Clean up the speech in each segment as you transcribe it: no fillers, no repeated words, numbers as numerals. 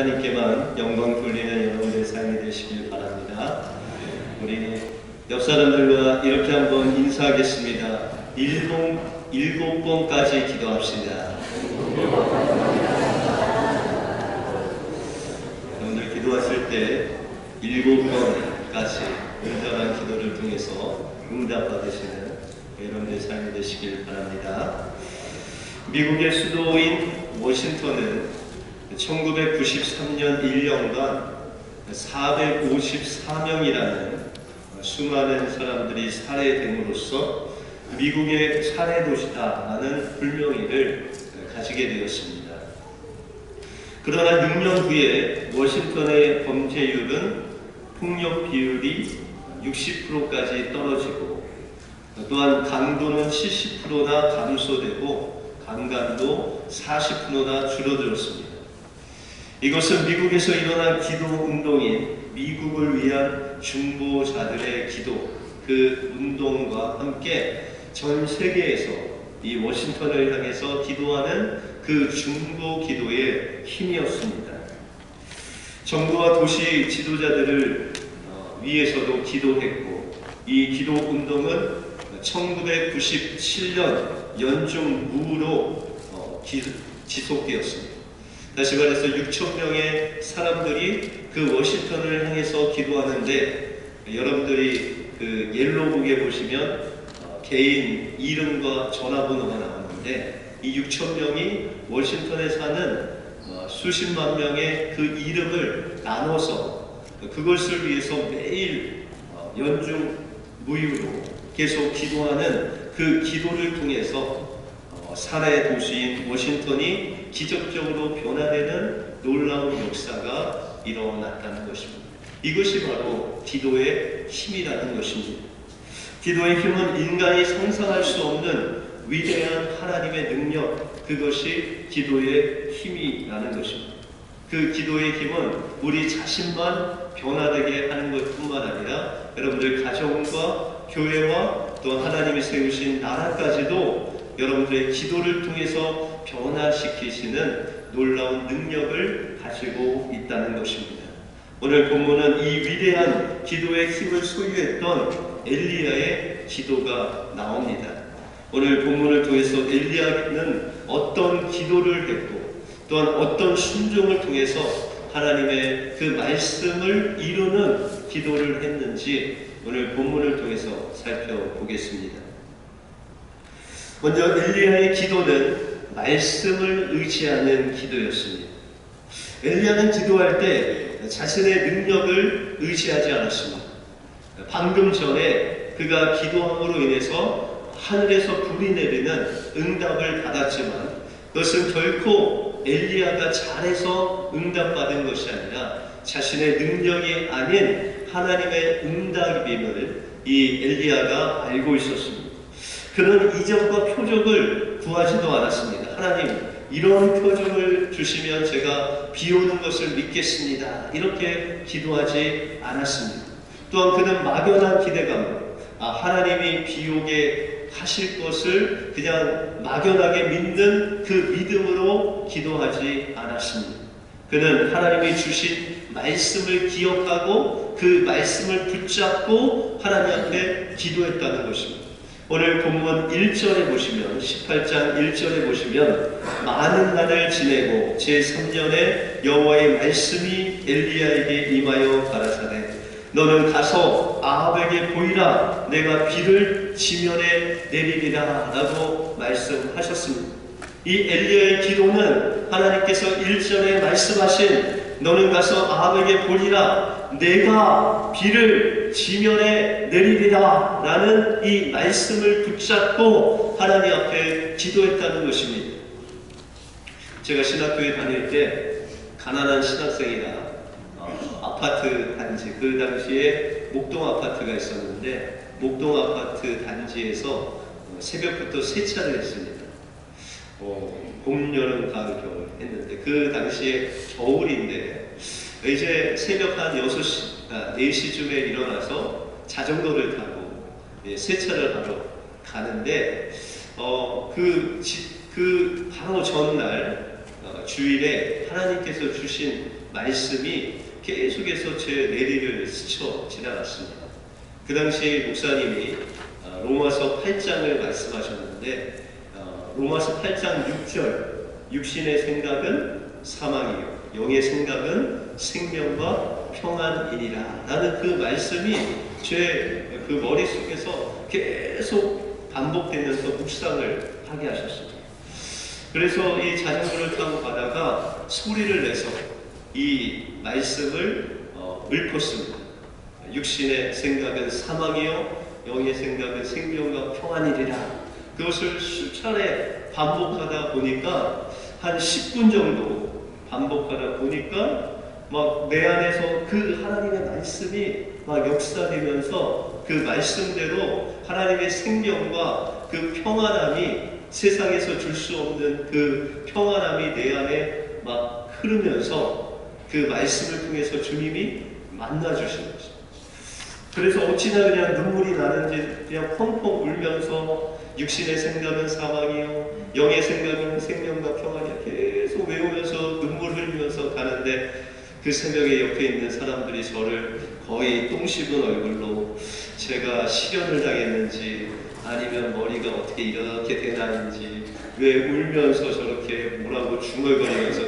하나님께만 영광 돌리는 여러분의 삶이 되시길 바랍니다. 우리 옆 사람들과 이렇게 한번 인사하겠습니다. 일곱 번까지 기도합시다. 여러분들 기도하실 때 7번까지 응답한 기도를 통해서 응답받으시는 여러분의 삶이 되시길 바랍니다. 미국의 수도인 워싱턴은 1993년 1년간 454명이라는 수많은 사람들이 살해됨으로써 미국의 살해도시다라는 불명예를 가지게 되었습니다. 그러나 6년 후에 워싱턴의 범죄율은 폭력 비율이 60%까지 떨어지고 또한 강도는 70%나 감소되고 강간도 40%나 줄어들었습니다. 이것은 미국에서 일어난 기도 운동인 미국을 위한 중보자들의 기도, 그 운동과 함께 전 세계에서 이 워싱턴을 향해서 기도하는 그 중보 기도의 힘이었습니다. 정부와 도시 지도자들을 위해서도 기도했고, 이 기도 운동은 1997년 연중 무후로 지속되었습니다. 다시 말해서 6,000명의 사람들이 그 워싱턴을 향해서 기도하는데, 여러분들이 그 옐로북에 보시면 개인 이름과 전화번호가 나오는데, 이 6,000명이 워싱턴에 사는 수십만 명의 그 이름을 나눠서 그것을 위해서 매일 연중 무휴로 계속 기도하는 그 기도를 통해서 살해 도시인 워싱턴이 기적적으로 변화되는 놀라운 역사가 일어났다는 것입니다. 이것이 바로 기도의 힘이라는 것입니다. 기도의 힘은 인간이 상상할 수 없는 위대한 하나님의 능력, 그것이 기도의 힘이라는 것입니다. 그 기도의 힘은 우리 자신만 변화되게 하는 것뿐만 아니라 여러분들 가정과 교회와 또 하나님이 세우신 나라까지도 여러분들의 기도를 통해서 변화시키시는 놀라운 능력을 가지고 있다는 것입니다. 오늘 본문은 이 위대한 기도의 힘을 소유했던 엘리야의 기도가 나옵니다. 오늘 본문을 통해서 엘리야는 어떤 기도를 했고 또한 어떤 순종을 통해서 하나님의 그 말씀을 이루는 기도를 했는지 오늘 본문을 통해서 살펴보겠습니다. 먼저 엘리야의 기도는 말씀을 의지하는 기도였습니다. 엘리야는 기도할 때 자신의 능력을 의지하지 않았습니다. 방금 전에 그가 기도함으로 인해서 하늘에서 불이 내리는 응답을 받았지만 그것은 결코 엘리야가 잘해서 응답받은 것이 아니라 자신의 능력이 아닌 하나님의 응답임을 이 엘리야가 알고 있었습니다. 그는 이적과 표적을 구하지도 않았습니다. 하나님, 이런 표적을 주시면 제가 비 오는 것을 믿겠습니다. 이렇게 기도하지 않았습니다. 또한 그는 막연한 기대감으로 하나님이 비 오게 하실 것을 그냥 막연하게 믿는 그 믿음으로 기도하지 않았습니다. 그는 하나님이 주신 말씀을 기억하고 그 말씀을 붙잡고 하나님 앞에 기도했다는 것입니다. 오늘 본문 1절에 보시면 18장 1절에 보시면 많은 날을 지내고 제3년에 여호와의 말씀이 엘리야에게 임하여 가라사대 너는 가서 아합에게 보이라 내가 비를 지면에 내리리라 라고 말씀하셨습니다. 이 엘리야의 기도는 하나님께서 1절에 말씀하신 너는 가서 아합에게 보리라 내가 비를 지면에 내리리라 라는 이 말씀을 붙잡고 하나님 앞에 기도했다는 것입니다. 제가 신학교에 다닐 때 가난한 신학생이라 아파트 단지, 그 당시에 목동 아파트가 있었는데 목동 아파트 단지에서 새벽부터 세차를 했습니다. 봄, 여름, 가을, 겨울 했는데 그 당시에 겨울인데 이제 새벽 한 4시쯤에 일어나서 자전거를 타고 세차를 하러 가는데 그 바로 전날 주일에 하나님께서 주신 말씀이 계속해서 제 뇌리를 스쳐 지나갔습니다. 그 당시 목사님이 로마서 8장을 말씀하셨는데 로마서 8장 6절 육신의 생각은 사망이요 영의 생각은 생명과 평안이니라 라는 그 말씀이 제 그 머릿속에서 계속 반복되면서 묵상을 하게 하셨습니다. 그래서 이 자전거를 타고 가다가 소리를 내서 이 말씀을 읊었습니다. 육신의 생각은 사망이요 영의 생각은 생명과 평안이리라. 그것을 수차례 반복하다 보니까 한 10분 정도 반복하다 보니까 막 내 안에서 그 하나님의 말씀이 막 역사되면서 그 말씀대로 하나님의 생명과 그 평안함이 세상에서 줄 수 없는 그 평안함이 내 안에 막 흐르면서 그 말씀을 통해서 주님이 만나주신 거죠. 그래서 어찌나 그냥 눈물이 나는지 그냥 펑펑 울면서 육신의 생각은 사망이요 영의 생각은 생명과 평안이야 계속 외우면서 눈물 흘리면서 가는데 그 새벽에 옆에 있는 사람들이 저를 거의 똥 씹은 얼굴로 제가 실연을 당했는지 아니면 머리가 어떻게 이렇게 되나인지 왜 울면서 저렇게 뭐라고 중얼거리면서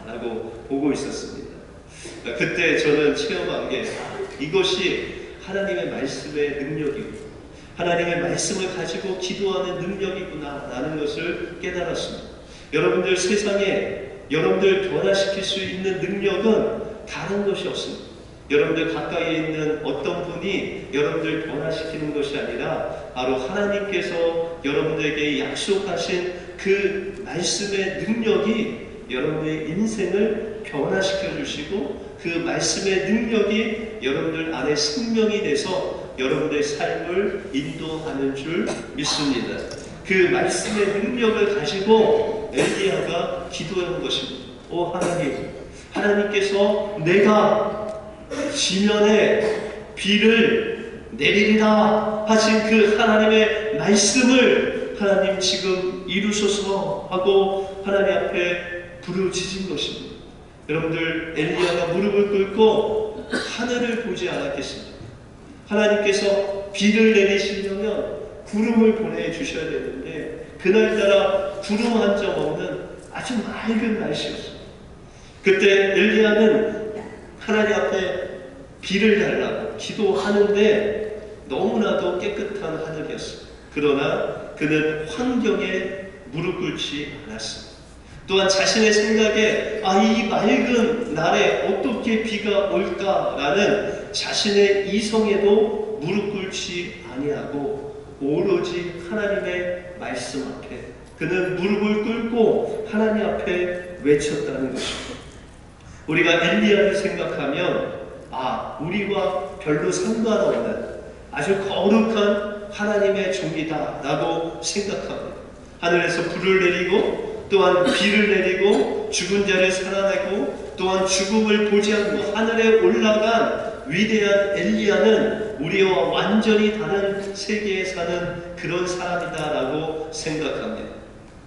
가나라고 보고 있었습니다. 그때 저는 체험한 게 이것이 하나님의 말씀의 능력이고 하나님의 말씀을 가지고 기도하는 능력이구나 라는 것을 깨달았습니다. 여러분들 세상에 여러분들 변화시킬 수 있는 능력은 다른 것이 없습니다. 여러분들 가까이에 있는 어떤 분이 여러분들 변화시키는 것이 아니라 바로 하나님께서 여러분들에게 약속하신 그 말씀의 능력이 여러분의 인생을 변화시켜 주시고 그 말씀의 능력이 여러분들 안에 생명이 돼서 여러분들의 삶을 인도하는 줄 믿습니다. 그 말씀의 능력을 가지고 엘리야가 기도한 것입니다. 오 하나님, 하나님께서 내가 지면에 비를 내리리라 하신 그 하나님의 말씀을 하나님 지금 이루소서 하고 하나님 앞에 부르짖은 것입니다. 여러분들 엘리야가 무릎을 꿇고 하늘을 보지 않았겠습니까? 하나님께서 비를 내리시려면 구름을 보내주셔야 되는데 그날따라 구름 한 점 없는 아주 맑은 날씨였습니다. 그때 엘리야는 하나님 앞에 비를 달라고 기도하는데 너무나도 깨끗한 하늘이었습니다. 그러나 그는 환경에 무릎 꿇지 않았습니다. 또한 자신의 생각에 이 맑은 날에 어떻게 비가 올까라는 자신의 이성에도 무릎 꿇지 아니하고 오로지 하나님의 말씀 앞에 그는 무릎을 꿇고 하나님 앞에 외쳤다는 것입니다. 우리가 엘리야를 생각하면 우리와 별로 상관없는 아주 거룩한 하나님의 종이다 라고 생각합니다. 하늘에서 불을 내리고 또한 비를 내리고 죽은 자를 살아내고 또한 죽음을 보지 않고 하늘에 올라간 위대한 엘리야는 우리와 완전히 다른 세계에 사는 그런 사람이다 라고 생각합니다.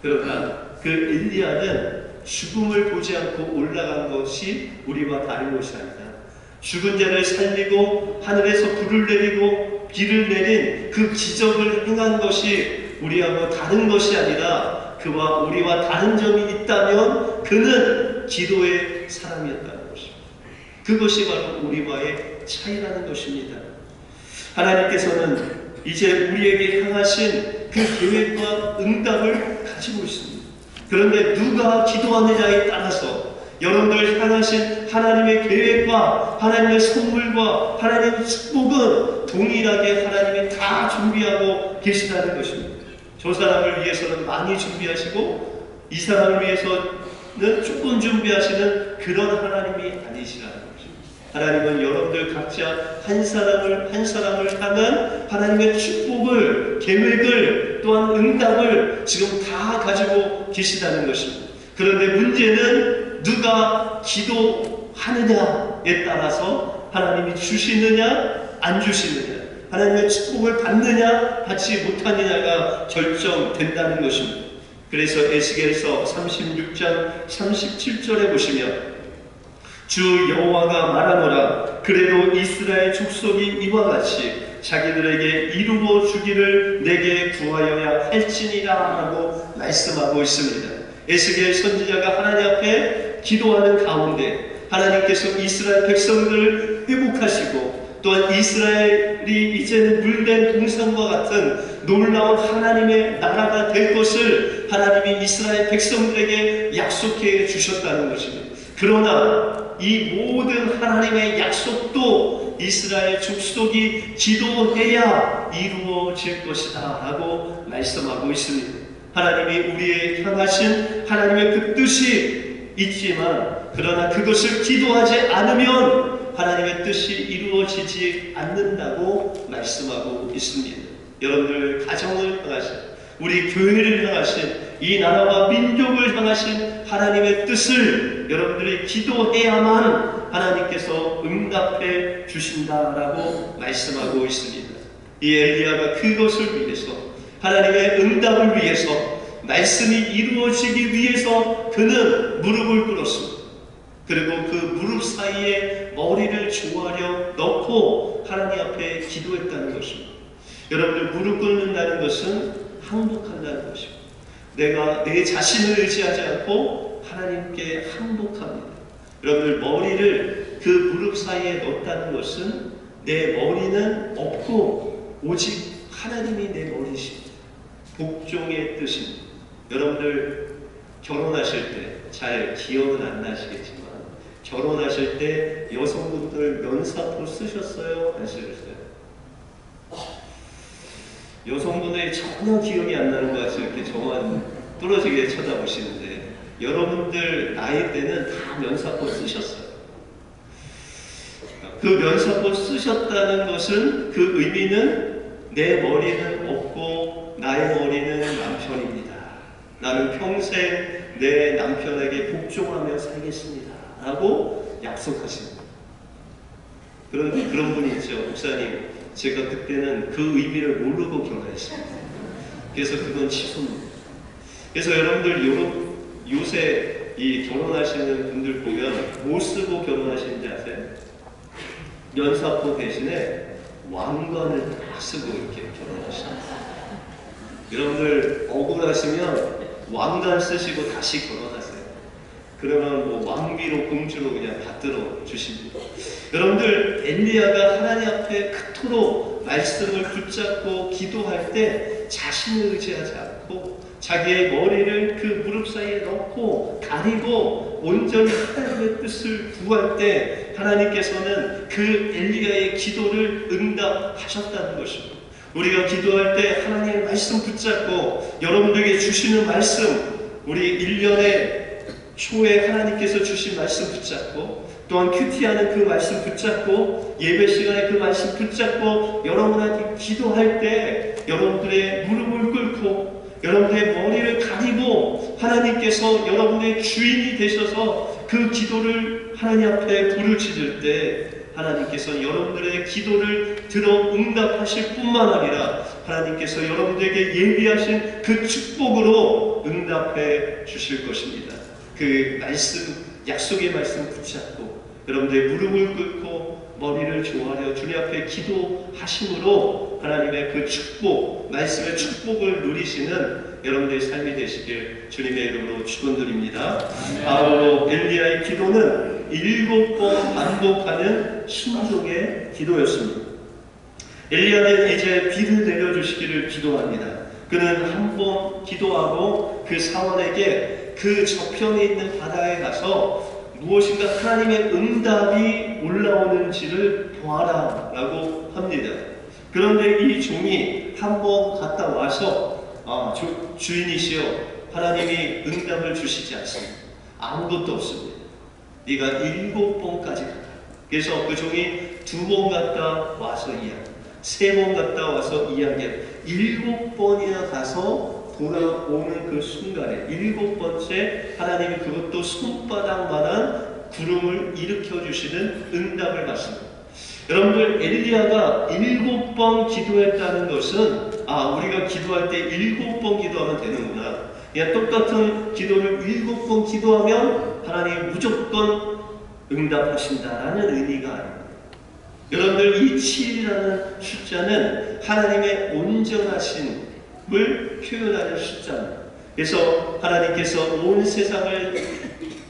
그러나 그 엘리야는 죽음을 보지 않고 올라간 것이 우리와 다른 것이 아니다. 죽은 자를 살리고 하늘에서 불을 내리고 비를 내린 그 기적을 행한 것이 우리하고 다른 것이 아니라 그와 우리와 다른 점이 있다면 그는 기도의 사람이었다는 것입니다. 그것이 바로 우리와의 차이라는 것입니다. 하나님께서는 이제 우리에게 향하신 그 계획과 응답을 가지고 있습니다. 그런데 누가 기도하느냐에 따라서 여러분들 향하신 하나님의 계획과 하나님의 선물과 하나님의 축복은 동일하게 하나님이 다 준비하고 계시다는 것입니다. 저 사람을 위해서는 많이 준비하시고 이 사람을 위해서는 조금 준비하시는 그런 하나님이 아니시라는 것입니다. 하나님은 여러분들 각자 한 사람을 향한 하나님의 축복을, 계획을, 또한 응답을 지금 다 가지고 계시다는 것입니다. 그런데 문제는 누가 기도하느냐에 따라서 하나님이 주시느냐 안 주시느냐, 하나님의 축복을 받느냐 받지 못하느냐가 결정된다는 것입니다. 그래서 에스겔서 36장 37절에 보시면 주 여호와가 말하노라 그래도 이스라엘 족속이 이와 같이 자기들에게 이루어 주기를 내게 구하여야 할지니라 하고 말씀하고 있습니다. 에스겔 선지자가 하나님 앞에 기도하는 가운데 하나님께서 이스라엘 백성들을 회복하시고 또한 이스라엘이 이제는 물된 동산과 같은 놀라운 하나님의 나라가 될 것을 하나님이 이스라엘 백성들에게 약속해 주셨다는 것입니다. 그러나 이 모든 하나님의 약속도 이스라엘 족속이 기도해야 이루어질 것이다 라고 말씀하고 있습니다. 하나님이 우리의 향하신 하나님의 그 뜻이 있지만 그러나 그것을 기도하지 않으면 하나님의 뜻이 이루어지지 않는다고 말씀하고 있습니다. 여러분들 가정을 향하신 우리 교회를 향하신 이 나라와 민족을 향하신 하나님의 뜻을 여러분들이 기도해야만 하나님께서 응답해 주신다라고 말씀하고 있습니다. 이 엘리야가 그것을 위해서 하나님의 응답을 위해서 말씀이 이루어지기 위해서 그는 무릎을 꿇었습니다. 그리고 그 무릎 사이에 머리를 조아려 넣고 하나님 앞에 기도했다는 것입니다. 여러분들 무릎 꿇는다는 것은 항복한다는 것입니다. 내가 내 자신을 의지하지 않고 하나님께 항복합니다. 여러분들 머리를 그 무릎 사이에 넣었다는 것은 내 머리는 없고 오직 하나님이 내 머리십니다. 복종의 뜻입니다. 여러분들 결혼하실 때 잘 기억은 안 나시겠지만 결혼하실 때 여성분들 면사포 쓰셨어요? 안 쓰셨어요? 여성분들이 전혀 기억이 안 나는 것 같이 이렇게 저만 뚫어지게 쳐다보시는데 여러분들 나이 때는 다 면사포 쓰셨어요. 그 면사포 쓰셨다는 것은 그 의미는 내 머리는 없고 나의 머리는 남편입니다. 나는 평생 내 남편에게 복종하며 살겠습니다. 라고 약속하십니다. 그런 분이 있죠. 목사님, 제가 그때는 그 의미를 모르고 결혼했습니다. 그래서 그건 취소입니다. 그래서 여러분들 요새 이 결혼하시는 분들 보면 뭐 쓰고 결혼하시는지 아세요? 면사포 대신에 왕관을 딱 쓰고 이렇게 결혼하십니다. 여러분들 억울하시면 왕관 쓰시고 다시 결혼하세요. 그러면 뭐 왕비로 공주로 그냥 받들어 주십니다. 여러분들 엘리야가 하나님 앞에 그토록 말씀을 붙잡고 기도할 때 자신을 의지하지 않고 자기의 머리를 그 무릎 사이에 넣고 가리고 온전히 하나님의 뜻을 구할 때 하나님께서는 그 엘리야의 기도를 응답하셨다는 것입니다. 우리가 기도할 때 하나님의 말씀 붙잡고 여러분들에게 주시는 말씀 우리 1년에 초에 하나님께서 주신 말씀 붙잡고 또한 큐티하는 그 말씀 붙잡고 예배 시간에 그 말씀 붙잡고 여러분한테 기도할 때 여러분들의 무릎을 꿇고 여러분들의 머리를 가리고 하나님께서 여러분의 주인이 되셔서 그 기도를 하나님 앞에 부르짖을 때 하나님께서 여러분들의 기도를 들어 응답하실 뿐만 아니라 하나님께서 여러분들에게 예비하신 그 축복으로 응답해 주실 것입니다. 그 말씀, 약속의 말씀 붙잡고 여러분들의 무릎을 꿇고 머리를 조아려 주님 앞에 기도하심으로 하나님의 그 축복, 말씀의 축복을 누리시는 여러분들의 삶이 되시길 주님의 이름으로 축원드립니다. 바로 엘리야의 기도는 7번 반복하는 순종의 기도였습니다. 엘리야는 이제 비를 내려주시기를 기도합니다. 그는 한 번 기도하고 그 사원에게 그 저편에 있는 바다에 가서 무엇인가 하나님의 응답이 올라오는지를 보아라 라고 합니다. 그런데 이 종이 한 번 갔다 와서 주인이시여 하나님이 응답을 주시지 않습니다. 아무것도 없습니다. 네가 7번까지 가라. 그래서 그 종이 2번 갔다 와서 이야기, 3번 갔다 와서 이야기, 7번이나 가서 돌아오는 그 순간에 7번째 하나님이 그것도 손바닥만한 구름을 일으켜 주시는 응답을 받습니다. 여러분들 엘리야가 7번 기도했다는 것은 우리가 기도할 때 7번 기도하면 되는구나. 그냥 똑같은 기도를 7번 기도하면 하나님이 무조건 응답하신다라는 의미가 아닙니다. 여러분들 이 7이라는 숫자는 하나님의 온전하심을 표현하는 숫자입니다. 그래서 하나님께서 온 세상을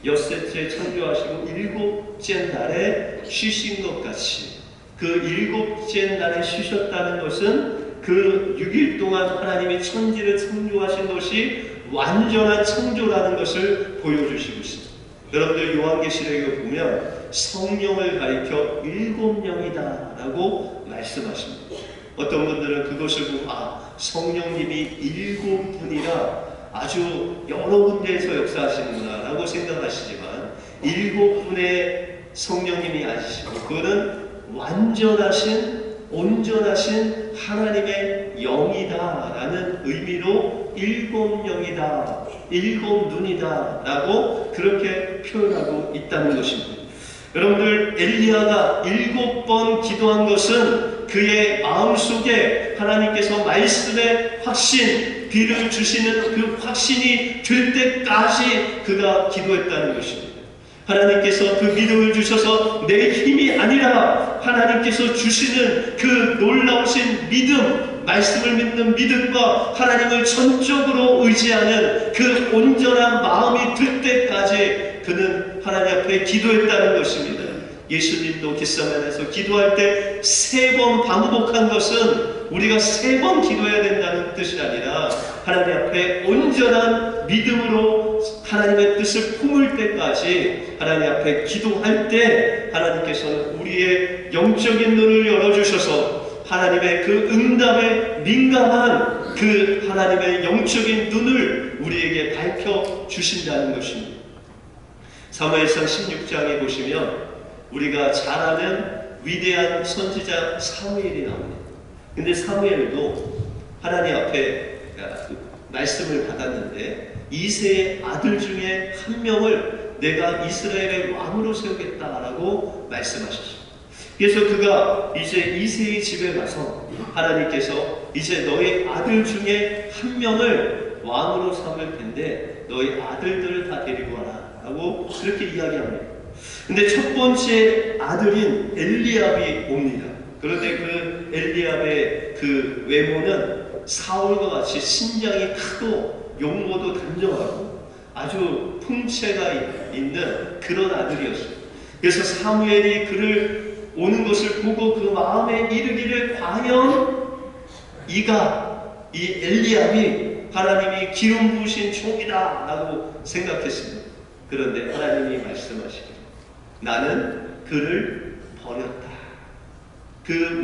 엿새째 창조하시고 7째 날에 쉬신 것 같이 그 7째 날에 쉬셨다는 것은 그 6일 동안 하나님이 천지를 창조하신 것이 완전한 창조라는 것을 보여주시고 있습니다. 여러분들 요한계시록에 보면 성령을 가리켜 7명이다 라고 말씀하십니다. 어떤 분들은 그것을 보고 성령님이 7분이라 아주 여러 군데에서 역사하시는구나 라고 생각하시지만 7분의 성령님이 아니시고 그거는 완전하신 온전하신 하나님의 영이다 라는 의미로 7영이다 7눈이다 라고 그렇게 표현하고 있다는 것입니다. 여러분들 엘리야가 7번 기도한 것은 그의 마음속에 하나님께서 말씀의 확신, 비를 주시는 그 확신이 될 때까지 그가 기도했다는 것입니다. 하나님께서 그 믿음을 주셔서 내 힘이 아니라 하나님께서 주시는 그 놀라우신 믿음, 말씀을 믿는 믿음과 하나님을 전적으로 의지하는 그 온전한 마음이 들 때까지 그는 하나님 앞에 기도했다는 것입니다. 예수님도 겟세마네에서 기도할 때 3번 반복한 것은 우리가 3번 기도해야 된다는 뜻이 아니라 하나님 앞에 온전한 믿음으로 하나님의 뜻을 품을 때까지 하나님 앞에 기도할 때 하나님께서는 우리의 영적인 눈을 열어주셔서 하나님의 그 응답에 민감한 그 하나님의 영적인 눈을 우리에게 밝혀주신다는 것입니다. 사무엘상 16장에 보시면 우리가 잘 아는 위대한 선지자 사무엘이 나옵니다. 근데 사무엘도 하나님 앞에 말씀을 받았는데 이새의 아들 중에 한 명을 내가 이스라엘의 왕으로 세우겠다라고 말씀하셨습니다. 그래서 그가 이제 이새의 집에 가서 하나님께서 이제 너희 아들 중에 한 명을 왕으로 삼을 텐데 너희 아들들을 다 데리고 와라 라고 그렇게 이야기합니다. 근데 첫 번째 아들인 엘리압이 옵니다. 그런데 그 엘리압의 그 외모는 사울과 같이 신장이 크고 용모도 단정하고 아주 풍채가 있는 그런 아들이었어요. 그래서 사무엘이 그를 오는 것을 보고 그 마음에 이르기를 과연 이가 이 엘리압이 하나님이 기름 부으신 종이다 라고 생각했습니다. 그런데 하나님이 말씀하시기를 나는 그를 버렸다. 그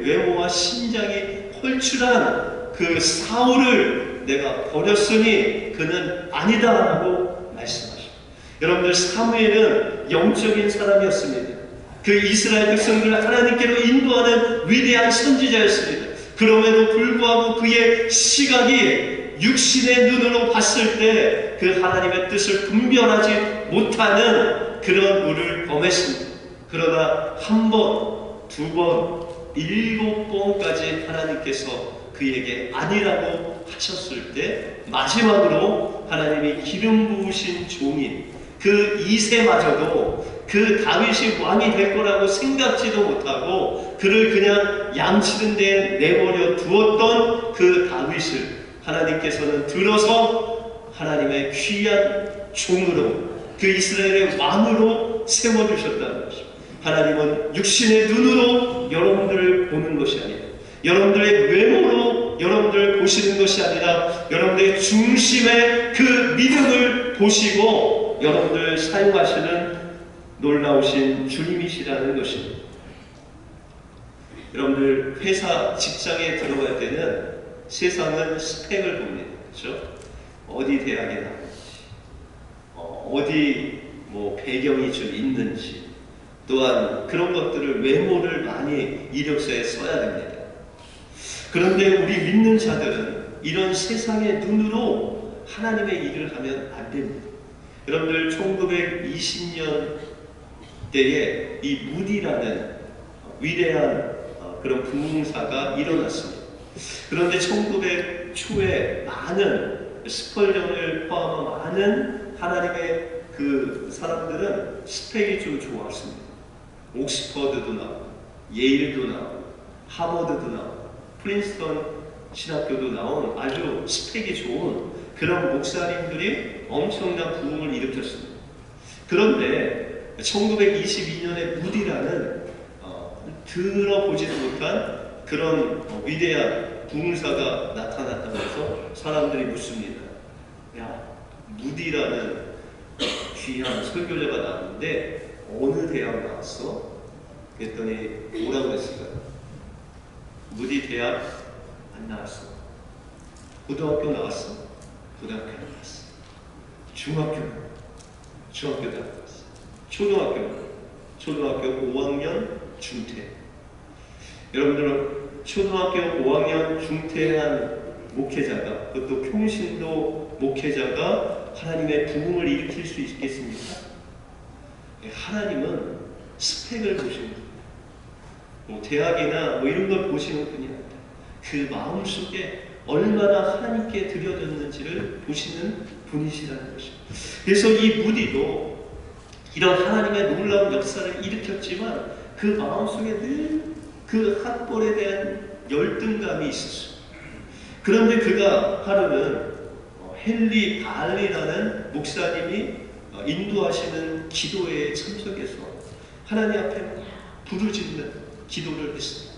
외모와 신장이 홀출한 그 사울을 내가 버렸으니 그는 아니다 라고 말씀하십니다. 여러분들 사무엘은 영적인 사람이었습니다. 그 이스라엘 백성들을 하나님께로 인도하는 위대한 선지자였습니다. 그럼에도 불구하고 그의 시각이 육신의 눈으로 봤을 때 그 하나님의 뜻을 분별하지 못하는 그런 우를 범했습니다. 그러나 한 번, 2번, 7번까지 하나님께서 그에게 아니라고 하셨을 때 마지막으로 하나님이 기름 부으신 종인 그 이새마저도 그 다윗이 왕이 될 거라고 생각지도 못하고 그를 그냥 양치는 데에 내버려 두었던 그 다윗을 하나님께서는 들어서 하나님의 귀한 종으로 그 이스라엘의 왕으로 세워주셨다는 것입니다. 하나님은 육신의 눈으로 여러분들을 보는 것이 아니라 여러분들의 외모로 여러분들을 보시는 것이 아니라 여러분들의 중심의 그 믿음을 보시고 여러분들을 사용하시는 놀라우신 주님이시라는 것입니다. 여러분들 회사 직장에 들어갈 때는 세상은 스펙을 봅니다. 그렇죠? 어디 대학에 나왔는지 어디 배경이 좀 있는지 또한 그런 것들을 외모를 많이 이력서에 써야 됩니다. 그런데 우리 믿는 자들은 이런 세상의 눈으로 하나님의 일을 하면 안 됩니다. 여러분들 1920년대에 이 무디라는 위대한 그런 금융사가 일어났습니다. 그런데 1900 초에 많은 스펄전을 포함한 많은 하나님의 그 사람들은 스펙이 좀 좋았습니다. 옥스퍼드도 나오고, 예일도 나오고, 하버드도 나오고, 프린스턴 신학교도 나온 아주 스펙이 좋은 그런 목사님들이 엄청난 부흥을 일으켰습니다. 그런데 1922년에 무디라는 들어보지도 못한 그런 위대한 부흥사가 나타났다고 해서 사람들이 묻습니다. 야, 무디라는 귀한 설교자가 나왔는데 어느 대학 나왔어? 그랬더니 뭐라고 그랬을까요? 무디 대학 안 나왔어. 고등학교 나왔어? 고등학교 안 나왔어. 중학교도 안 나왔어. 초등학교 5학년 중퇴. 여러분들은 초등학교 5학년 중퇴한 목회자가, 그것도 평신도 목회자가 하나님의 부흥을 일으킬 수 있겠습니까? 하나님은 스펙을 보시는 거예요. 대학이나 이런 걸 보시는 분이 아니라 그 마음속에 얼마나 하나님께 드려졌는지를 보시는 분이시라는 것입니다. 그래서 이 무디도 이런 하나님의 놀라운 역사를 일으켰지만 그 마음속에 늘 그 학벌에 대한 열등감이 있었어요. 그런데 그가 하루는 헨리 발리라는 목사님이 인도하시는 기도회에 참석해서 하나님 앞에 부르짖는 기도를 했습니다.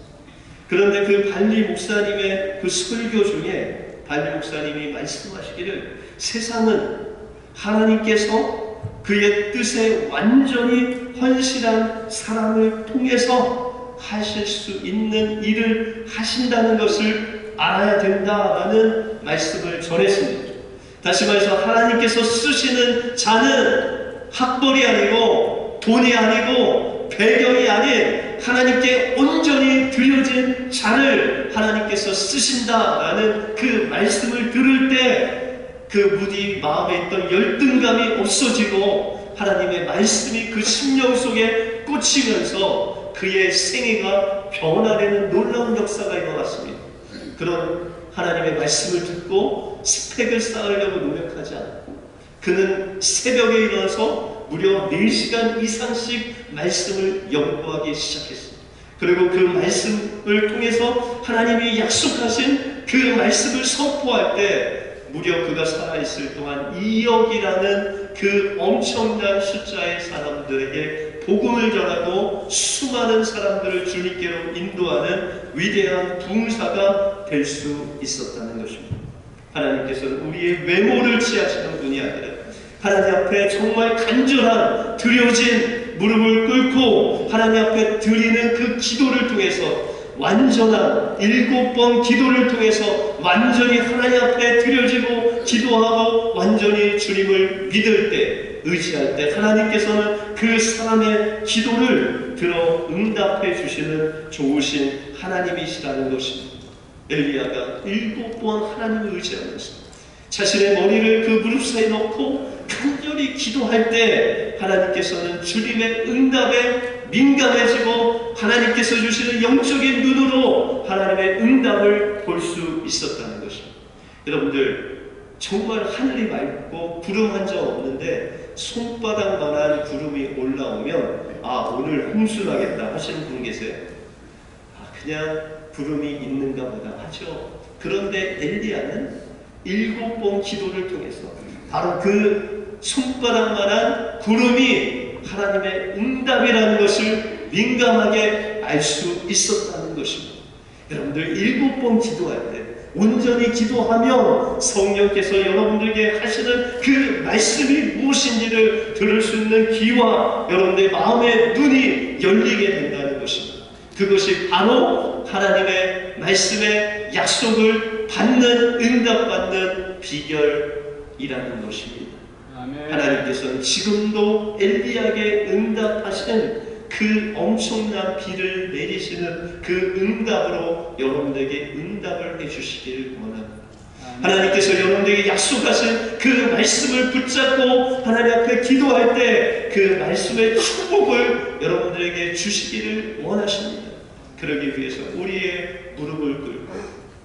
그런데 그 발리 목사님의 그 설교 중에 발리 목사님이 말씀하시기를 세상은 하나님께서 그의 뜻에 완전히 헌신한 사람을 통해서 하실 수 있는 일을 하신다는 것을 알아야 된다라는 말씀을 전했습니다. 다시 말해서 하나님께서 쓰시는 자는 학벌이 아니고 돈이 아니고 배경이 아닌 하나님께 온전히 드려진 자를 하나님께서 쓰신다라는 그 말씀을 들을 때 그 무디 마음에 있던 열등감이 없어지고 하나님의 말씀이 그 심령 속에 꽂히면서 그의 생애가 변화되는 놀라운 역사가 일어났습니다. 그런 하나님의 말씀을 듣고 스펙을 쌓으려고 노력하지 않고 그는 새벽에 일어나서 무려 4시간 이상씩 말씀을 연구하기 시작했습니다. 그리고 그 말씀을 통해서 하나님이 약속하신 그 말씀을 선포할 때 무려 그가 살아있을 동안 2억이라는 그 엄청난 숫자의 사람들에게 복음을 전하고 수많은 사람들을 주님께로 인도하는 위대한 부흥사가 될 수 있었다는 것입니다. 하나님께서는 우리의 외모를 취하시는 분이 아니라 하나님 앞에 정말 간절한 드려진 무릎을 꿇고 하나님 앞에 드리는 그 기도를 통해서 완전한 7번 기도를 통해서 완전히 하나님 앞에 드려지고 기도하고 완전히 주님을 믿을 때 의지할 때 하나님께서는 그 사람의 기도를 들어 응답해 주시는 좋으신 하나님이시라는 것입니다. 엘리야가 7번 하나님을 의지하면서 자신의 머리를 그 무릎 사이에 넣고 간절히 기도할 때 하나님께서는 주님의 응답에 민감해지고 하나님께서 주시는 영적인 눈으로 하나님의 응답을 볼 수 있었다는 것입니다. 여러분들 정말 하늘이 맑고 구름 한 점 없는데 손바닥만한 구름이 올라오면 오늘 홍수나겠다 하시는 분 계세요? 그냥 구름이 있는가 보다 하죠. 그런데 엘리야는 7번 기도를 통해서 바로 그 손바닥만한 구름이 하나님의 응답이라는 것을 민감하게 알 수 있었다는 것입니다. 여러분들 7번 기도할 때 온전히 기도하며 성령께서 여러분들에게 하시는 그 말씀이 무엇인지를 들을 수 있는 귀와 여러분들의 마음의 눈이 열리게 된다는 것입니다. 그것이 바로 하나님의 말씀의 약속을 받는 응답받는 비결이라는 것입니다. 아멘. 하나님께서는 지금도 엘리야에게 응답하시는 그 엄청난 비를 내리시는 그 응답으로 여러분들에게 응답을 해주시기를 원합니다. 하나님께서 여러분들에게 약속하신 그 말씀을 붙잡고 하나님 앞에 기도할 때 그 말씀의 축복을 여러분들에게 주시기를 원하십니다. 그러기 위해서 우리의 무릎을 꿇고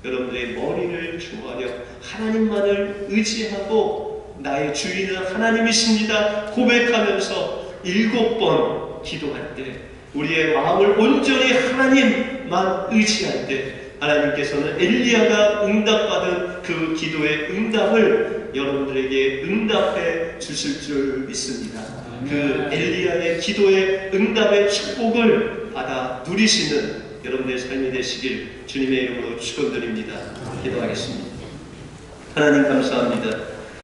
여러분들의 머리를 주무하려 하나님만을 의지하고 나의 주인은 하나님이십니다 고백하면서 7번 기도할 때, 우리의 마음을 온전히 하나님만 의지할 때 하나님께서는 엘리야가 응답받은 그 기도의 응답을 여러분들에게 응답해 주실 줄 믿습니다. 그 엘리야의 기도의 응답의 축복을 받아 누리시는 여러분의 삶이 되시길 주님의 이름으로 축원드립니다. 기도하겠습니다. 하나님 감사합니다.